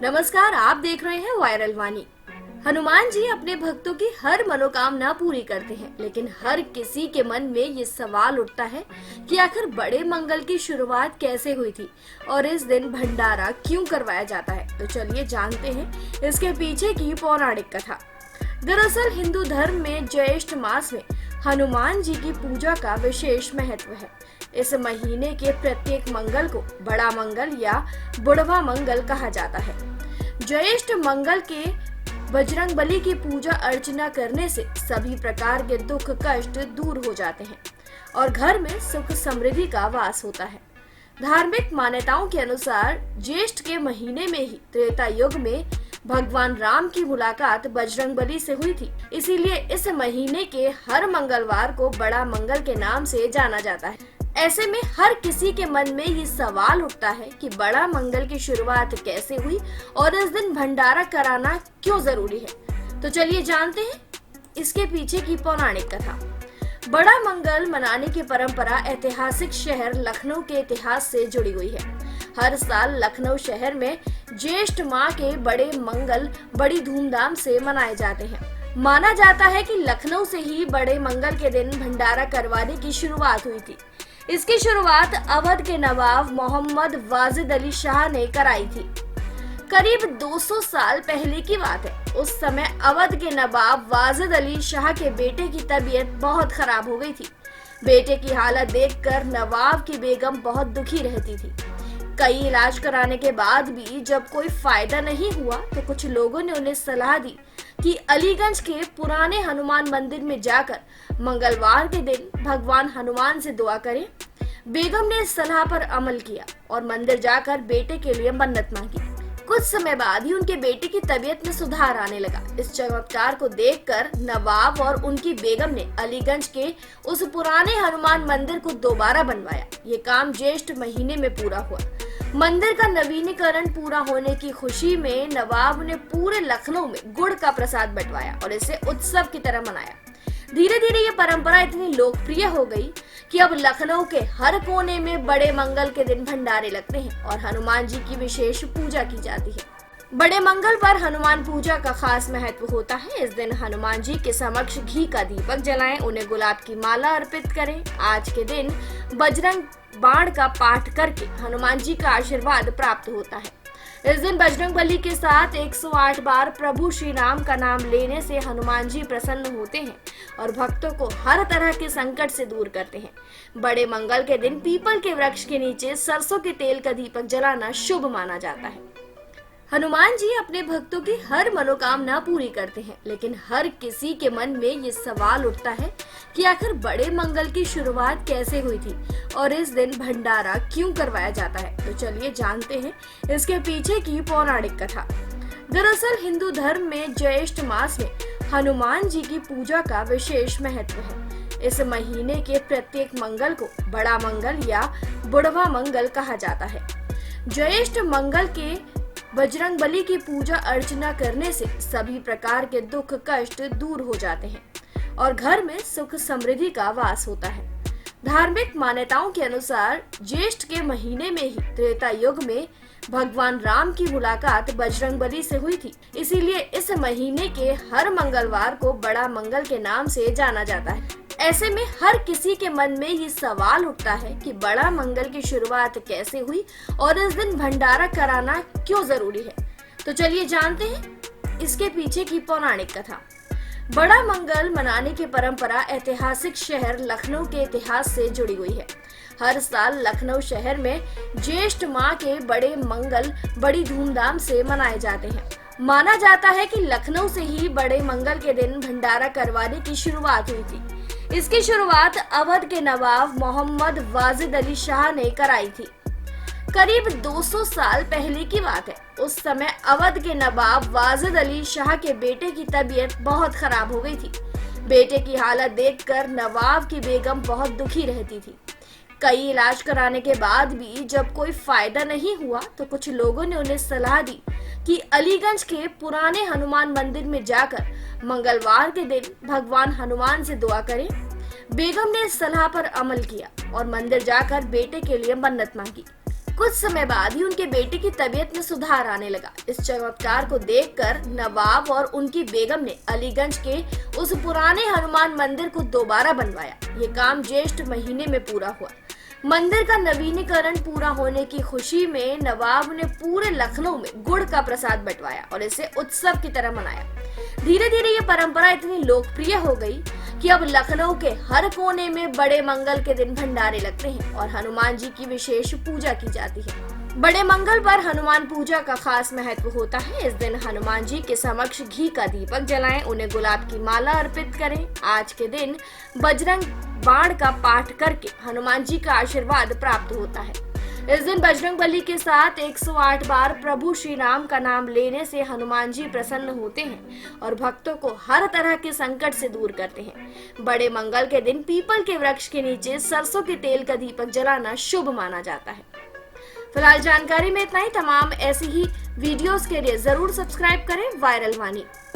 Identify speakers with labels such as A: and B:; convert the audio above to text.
A: नमस्कार, आप देख रहे हैं वायरल वाणी। हनुमान जी अपने भक्तों की हर मनोकामना पूरी करते हैं, लेकिन हर किसी के मन में ये सवाल उठता है कि आखिर बड़े मंगल की शुरुआत कैसे हुई थी और इस दिन भंडारा क्यों करवाया जाता है। तो चलिए जानते हैं इसके पीछे की पौराणिक कथा। दरअसल हिंदू धर्म में ज्येष्ठ मास में हनुमान जी की पूजा का विशेष महत्व है। इस महीने के प्रत्येक मंगल को बड़ा मंगल या बुढ़वा मंगल कहा जाता है। ज्येष्ठ मंगल के बजरंगबली की पूजा अर्चना करने से सभी प्रकार के दुख कष्ट दूर हो जाते हैं और घर में सुख समृद्धि का वास होता है। धार्मिक मान्यताओं के अनुसार ज्येष्ठ के महीने में ही त्रेता युग में भगवान राम की मुलाकात बजरंगबली से हुई थी। इसीलिए इस महीने के हर मंगलवार को बड़ा मंगल के नाम से जाना जाता है। ऐसे में हर किसी के मन में ये सवाल उठता है कि बड़ा मंगल की शुरुआत कैसे हुई और इस दिन भंडारा कराना क्यों जरूरी है। तो चलिए जानते हैं इसके पीछे की पौराणिक कथा। बड़ा मंगल मनाने की परंपरा ऐतिहासिक शहर लखनऊ के इतिहास से जुड़ी हुई है। हर साल लखनऊ शहर में ज्येष्ठ माह के बड़े मंगल बड़ी धूमधाम से मनाए जाते हैं। माना जाता है कि लखनऊ से ही बड़े मंगल के दिन भंडारा करवाने की शुरुआत हुई थी। इसकी शुरुआत अवध के नवाब मोहम्मद वाजिद अली शाह ने कराई थी। करीब 200 साल पहले की बात है। उस समय अवध के नवाब वाजिद अली शाह के बेटे की तबीयत बहुत खराब हो गई थी। बेटे की हालत देखकर नवाब की बेगम बहुत दुखी रहती थी। कई इलाज कराने के बाद भी जब कोई फायदा नहीं हुआ तो कुछ लोगों ने उन्हें सलाह दी कि अलीगंज के पुराने हनुमान मंदिर में जाकर मंगलवार के दिन भगवान हनुमान से दुआ करें। बेगम ने इस सलाह पर अमल किया और मंदिर जाकर बेटे के लिए मन्नत मांगी। कुछ समय बाद ही उनके बेटे की तबीयत में सुधार आने लगा। इस चमत्कार को देखकर नवाब और उनकी बेगम ने अलीगंज के उस पुराने हनुमान मंदिर को दोबारा बनवाया। ये काम ज्येष्ठ महीने में पूरा हुआ। मंदिर का नवीनीकरण पूरा होने की खुशी में नवाब ने पूरे लखनऊ में गुड़ का प्रसाद बंटवाया और इसे उत्सव की तरह मनाया। धीरे धीरे ये परंपरा इतनी लोकप्रिय हो गई कि अब लखनऊ के हर कोने में बड़े मंगल के दिन भंडारे लगते हैं और हनुमान जी की विशेष पूजा की जाती है। बड़े मंगल पर हनुमान पूजा का खास महत्व होता है। इस दिन हनुमान जी के समक्ष घी का दीपक जलाएं, उन्हें गुलाब की माला अर्पित करें। आज के दिन बजरंग बाण का पाठ करके हनुमान जी का आशीर्वाद प्राप्त होता है। इस दिन बजरंगबली के साथ 108 बार प्रभु श्री राम का नाम लेने से हनुमान जी प्रसन्न होते हैं और भक्तों को हर तरह के संकट से दूर करते हैं। बड़े मंगल के दिन पीपल के वृक्ष के नीचे सरसों के तेल का दीपक जलाना शुभ माना जाता है। हनुमान जी अपने भक्तों की हर मनोकामना पूरी करते हैं, लेकिन हर किसी के मन में ये सवाल उठता है कि आखिर बड़े मंगल की शुरुआत कैसे हुई थी और इस दिन भंडारा क्यों करवाया जाता है। तो चलिए जानते हैं इसके पीछे की पौराणिक कथा। दरअसल हिंदू धर्म में ज्येष्ठ मास में हनुमान जी की पूजा का विशेष महत्व है। इस महीने के प्रत्येक मंगल को बड़ा मंगल या बुढ़वा मंगल कहा जाता है। ज्येष्ठ मंगल के बजरंगबली की पूजा अर्चना करने से सभी प्रकार के दुख कष्ट दूर हो जाते हैं और घर में सुख समृद्धि का वास होता है। धार्मिक मान्यताओं के अनुसार ज्येष्ठ के महीने में ही त्रेता युग में भगवान राम की मुलाकात बजरंगबली से हुई थी। इसीलिए इस महीने के हर मंगलवार को बड़ा मंगल के नाम से जाना जाता है। ऐसे में हर किसी के मन में ये सवाल उठता है कि बड़ा मंगल की शुरुआत कैसे हुई और इस दिन भंडारा कराना क्यों जरूरी है। तो चलिए जानते हैं इसके पीछे की पौराणिक कथा। बड़ा मंगल मनाने की परंपरा ऐतिहासिक शहर लखनऊ के इतिहास से जुड़ी हुई है। हर साल लखनऊ शहर में ज्येष्ठ माह के बड़े मंगल बड़ी धूमधाम से मनाए जाते हैं। माना जाता है कि लखनऊ से ही बड़े मंगल के दिन भंडारा करवाने की शुरुआत हुई थी। इसकी शुरुआत अवध के नवाब मोहम्मद वाजिद अली शाह ने कराई थी। करीब 200 साल पहले की बात है। उस समय अवध के नवाब वाजिद अली शाह के बेटे की तबीयत बहुत खराब हो गई थी। बेटे की हालत देखकर नवाब की बेगम बहुत दुखी रहती थी। कई इलाज कराने के बाद भी जब कोई फायदा नहीं हुआ तो कुछ लोगों ने उन्हें सलाह दी कि अलीगंज के पुराने हनुमान मंदिर में जाकर मंगलवार के दिन भगवान हनुमान से दुआ करें। बेगम ने इस सलाह पर अमल किया और मंदिर जाकर बेटे के लिए मन्नत मांगी। कुछ समय बाद ही उनके बेटे की तबीयत में सुधार आने लगा। इस चमत्कार को देखकर नवाब और उनकी बेगम ने अलीगंज के उस पुराने हनुमान मंदिर को दोबारा बनवाया। ये काम ज्येष्ठ महीने में पूरा हुआ। मंदिर का नवीनीकरण पूरा होने की खुशी में नवाब ने पूरे लखनऊ में गुड़ का प्रसाद बंटवाया और इसे उत्सव की तरह मनाया। धीरे धीरे ये परंपरा इतनी लोकप्रिय हो गई कि अब लखनऊ के हर कोने में बड़े मंगल के दिन भंडारे लगते हैं और हनुमान जी की विशेष पूजा की जाती है। बड़े मंगल पर हनुमान पूजा का खास महत्व होता है। इस दिन हनुमान जी के समक्ष घी का दीपक जलाएं, उन्हें गुलाब की माला अर्पित करें। आज के दिन बजरंग बाण का पाठ करके हनुमान जी का आशीर्वाद प्राप्त होता है। इस दिन बजरंगबली के साथ 108 बार प्रभु श्री राम का नाम लेने से हनुमान जी प्रसन्न होते हैं और भक्तों को हर तरह के संकट से दूर करते हैं। बड़े मंगल के दिन पीपल के वृक्ष के नीचे सरसों के तेल का दीपक जलाना शुभ माना जाता है। फिलहाल जानकारी में इतना ही। तमाम ऐसी ही वीडियोस के लिए जरूर सब्सक्राइब करें वायरल वाणी।